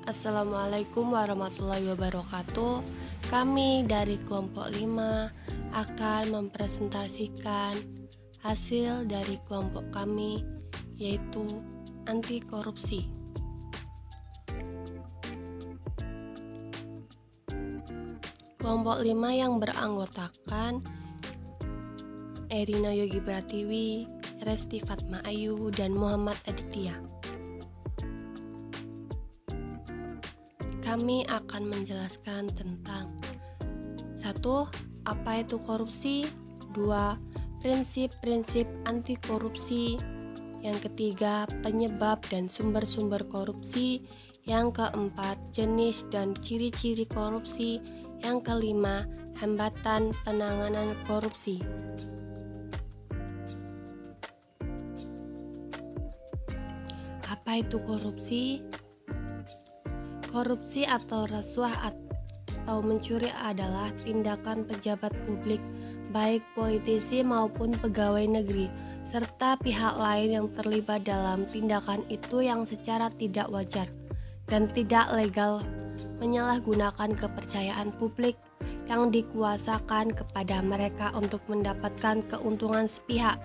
Assalamualaikum warahmatullahi wabarakatuh. Kami dari kelompok 5 akan mempresentasikan hasil dari kelompok kami, yaitu anti korupsi. Kelompok 5 yang beranggotakan Erina Yogi Pratiwi, Resti Fatma Ayu, dan Muhammad Aditya. Kami akan menjelaskan tentang 1. Apa itu korupsi? 2. Prinsip-prinsip anti korupsi. Yang ketiga, penyebab dan sumber-sumber korupsi. Yang keempat, jenis dan ciri-ciri korupsi. Yang kelima, hambatan penanganan korupsi. Apa itu korupsi? Korupsi atau rasuah atau mencuri adalah tindakan pejabat publik, baik politisi maupun pegawai negeri, serta pihak lain yang terlibat dalam tindakan itu yang secara tidak wajar dan tidak legal menyalahgunakan kepercayaan publik yang dikuasakan kepada mereka untuk mendapatkan keuntungan sepihak.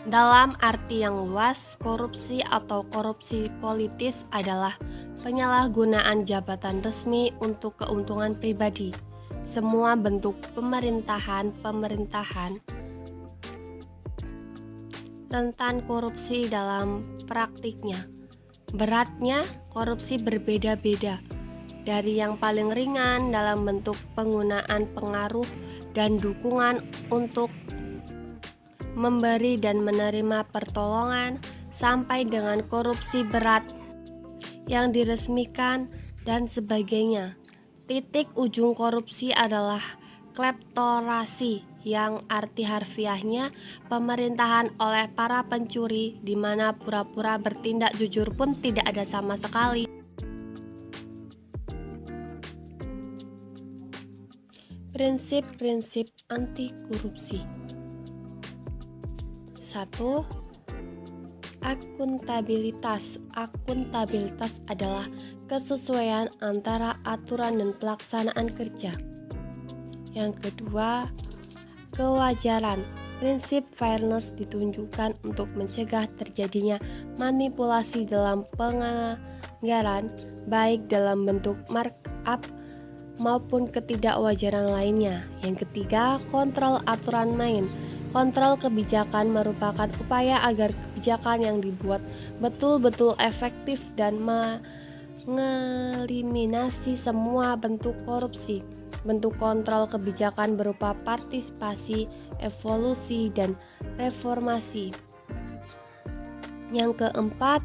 Dalam arti yang luas, korupsi atau korupsi politis adalah penyalahgunaan jabatan resmi untuk keuntungan pribadi. Semua bentuk pemerintahan rentan korupsi dalam praktiknya. Beratnya korupsi berbeda-beda, dari yang paling ringan dalam bentuk penggunaan pengaruh dan dukungan untuk memberi dan menerima pertolongan, sampai dengan korupsi berat yang diresmikan dan sebagainya. Titik ujung korupsi adalah kleptokrasi, yang arti harfiahnya pemerintahan oleh para pencuri, di mana pura-pura bertindak jujur pun tidak ada sama sekali. Prinsip-prinsip anti korupsi. 1. Akuntabilitas. Akuntabilitas adalah kesesuaian antara aturan dan pelaksanaan kerja. Yang kedua, kewajaran. Prinsip fairness ditunjukkan untuk mencegah terjadinya manipulasi dalam penganggaran, baik dalam bentuk markup maupun ketidakwajaran lainnya. Yang ketiga, kontrol aturan main. Kontrol kebijakan merupakan upaya agar kebijakan yang dibuat betul-betul efektif dan mengeliminasi semua bentuk korupsi. Bentuk kontrol kebijakan berupa partisipasi, evolusi, dan reformasi. Yang keempat,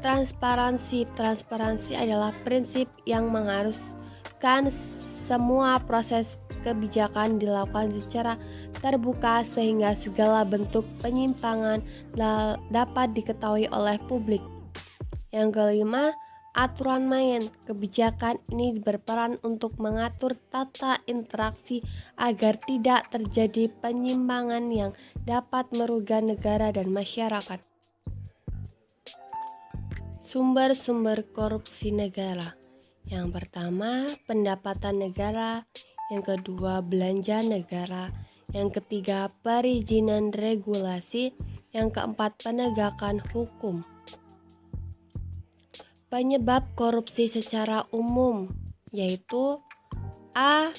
transparansi. Transparansi adalah prinsip yang mengharuskan semua proses kebijakan dilakukan secara terbuka sehingga segala bentuk penyimpangan dapat diketahui oleh publik. Yang kelima, aturan main. Kebijakan ini berperan untuk mengatur tata interaksi agar tidak terjadi penyimpangan yang dapat merugikan negara dan masyarakat. Sumber-sumber korupsi negara. Yang pertama, pendapatan negara. Yang kedua, belanja negara. Yang ketiga, perizinan regulasi. Yang keempat, penegakan hukum. Penyebab korupsi secara umum yaitu A.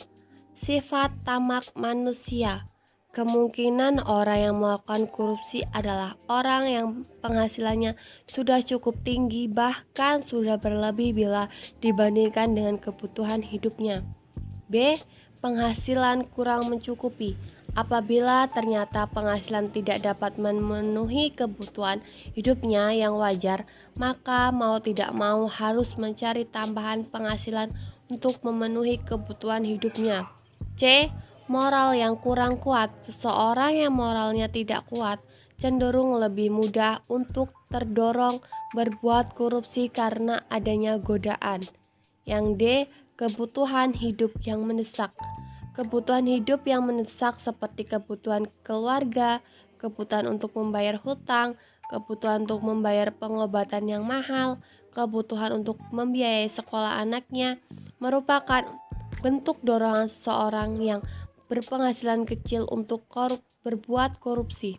Sifat tamak manusia. Kemungkinan orang yang melakukan korupsi adalah orang yang penghasilannya sudah cukup tinggi, bahkan sudah berlebih bila dibandingkan dengan kebutuhan hidupnya. B. Penghasilan kurang mencukupi. Apabila ternyata penghasilan tidak dapat memenuhi kebutuhan hidupnya yang wajar, maka mau tidak mau harus mencari tambahan penghasilan untuk memenuhi kebutuhan hidupnya. C. Moral yang kurang kuat. Seseorang yang moralnya tidak kuat cenderung lebih mudah untuk terdorong berbuat korupsi karena adanya godaan. Yang D. Kebutuhan hidup yang mendesak. Kebutuhan hidup yang mendesak seperti kebutuhan keluarga, kebutuhan untuk membayar hutang, kebutuhan untuk membayar pengobatan yang mahal, kebutuhan untuk membiayai sekolah anaknya merupakan bentuk dorongan seseorang yang berpenghasilan kecil untuk berbuat korupsi.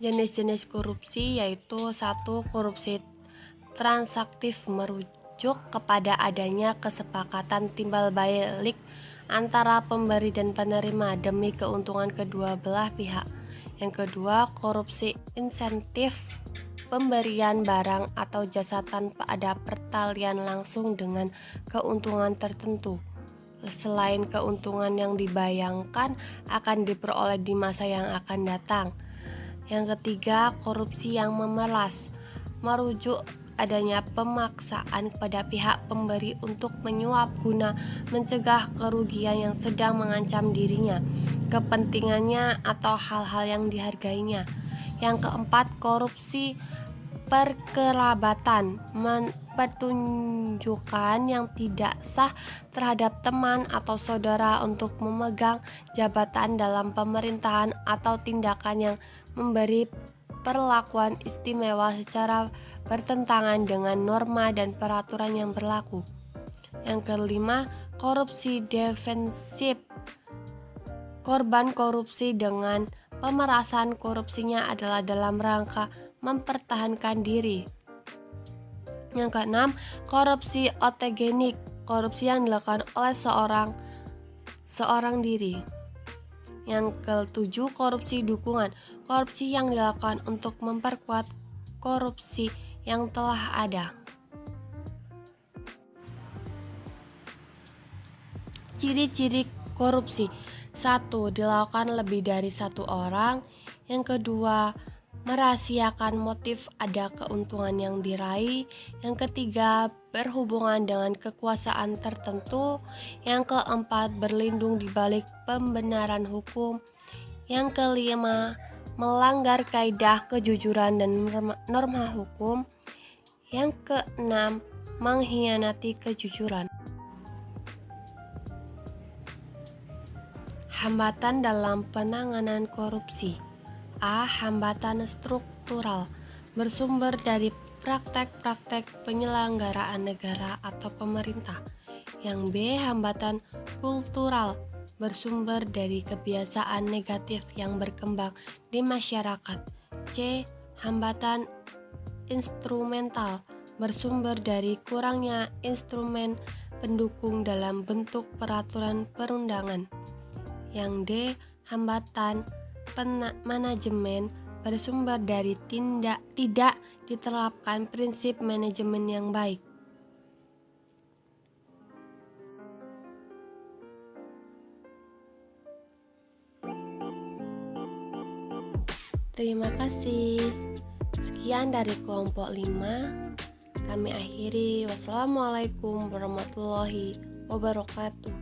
Jenis-jenis korupsi yaitu 1. Korupsi transaktif merujuk kepada adanya kesepakatan timbal balik antara pemberi dan penerima demi keuntungan kedua belah pihak. Yang kedua, korupsi insentif pemberian barang atau jasa tanpa ada pertalian langsung dengan keuntungan tertentu, selain keuntungan yang dibayangkan akan diperoleh di masa yang akan datang. Yang ketiga, korupsi yang memeras, merujuk adanya pemaksaan kepada pihak pemberi untuk menyuap guna mencegah kerugian yang sedang mengancam dirinya, kepentingannya, atau hal-hal yang dihargainya. Yang keempat, korupsi perkerabatan, pertunjukan yang tidak sah terhadap teman atau saudara untuk memegang jabatan dalam pemerintahan atau tindakan yang memberi perlakuan istimewa secara bertentangan dengan norma dan peraturan yang berlaku. Yang kelima, korupsi defensif. Korban korupsi dengan pemerasan korupsinya adalah dalam rangka mempertahankan diri. Yang keenam, korupsi otogenik, korupsi yang dilakukan oleh seorang diri. Yang ketujuh, korupsi dukungan, korupsi yang dilakukan untuk memperkuat korupsi yang telah ada. Ciri-ciri korupsi: 1. Dilakukan lebih dari satu orang. Yang kedua, merahasiakan motif ada keuntungan yang diraih. Yang ketiga, berhubungan dengan kekuasaan tertentu. Yang keempat, berlindung di balik pembenaran hukum. Yang kelima, melanggar kaidah kejujuran dan norma hukum. Yang keenam, mengkhianati kejujuran. Hambatan dalam penanganan korupsi. A. Hambatan struktural, bersumber dari praktek-praktek penyelenggaraan negara atau pemerintah. Yang B. Hambatan kultural, bersumber dari kebiasaan negatif yang berkembang di masyarakat. C. Hambatan instrumental, bersumber dari kurangnya instrumen pendukung dalam bentuk peraturan perundangan. Yang D. Hambatan manajemen, bersumber dari tidak diterapkan prinsip manajemen yang baik. Terima kasih. Sekian dari kelompok 5. Kami akhiri. Wassalamualaikum warahmatullahi wabarakatuh.